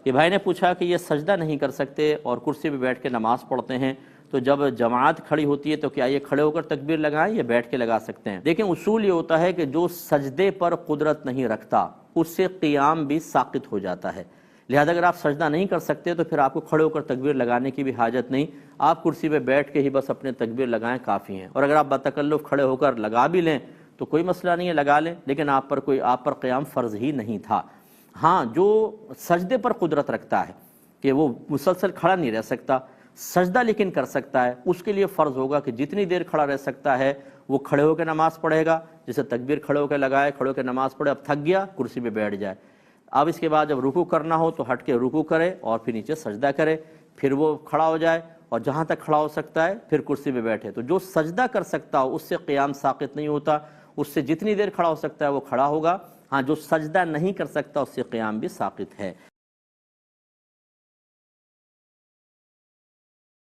یہ بھائی نے پوچھا کہ یہ سجدہ نہیں کر سکتے اور کرسی پہ بیٹھ کے نماز پڑھتے ہیں، تو جب جماعت کھڑی ہوتی ہے تو کیا یہ کھڑے ہو کر تکبیر لگائیں یا بیٹھ کے لگا سکتے ہیں؟ دیکھیں اصول یہ ہوتا ہے کہ جو سجدے پر قدرت نہیں رکھتا اس سے قیام بھی ساقط ہو جاتا ہے، لہذا اگر آپ سجدہ نہیں کر سکتے تو پھر آپ کو کھڑے ہو کر تکبیر لگانے کی بھی حاجت نہیں، آپ کرسی پہ بیٹھ کے ہی بس اپنے تکبیر لگائیں کافی ہیں، اور اگر آپ بتکلف کھڑے ہو کر لگا بھی لیں تو کوئی مسئلہ نہیں ہے، لگا لیں، لیکن آپ پر قیام فرض ہی نہیں تھا۔ ہاں جو سجدے پر قدرت رکھتا ہے کہ وہ مسلسل کھڑا نہیں رہ سکتا، سجدہ لیکن کر سکتا ہے، اس کے لیے فرض ہوگا کہ جتنی دیر کھڑا رہ سکتا ہے وہ کھڑے ہو کے نماز پڑھے گا، جیسے تکبیر کھڑے ہو کے لگائے، کھڑے ہو کے نماز پڑھے، اب تھک گیا کرسی پہ بیٹھ جائے، اب اس کے بعد جب رکوع کرنا ہو تو ہٹ کے رکوع کرے اور پھر نیچے سجدہ کرے، پھر وہ کھڑا ہو جائے اور جہاں تک کھڑا ہو سکتا ہے پھر کرسی پہ بیٹھے۔ تو جو سجدہ کر سکتا ہو اس سے قیام ساقط نہیں ہوتا، اس سے جتنی دیر کھڑا ہو سکتا ہے وہ کھڑا ہوگا، ہاں جو سجدہ نہیں کر سکتا اس سے قیام بھی ساقط ہے۔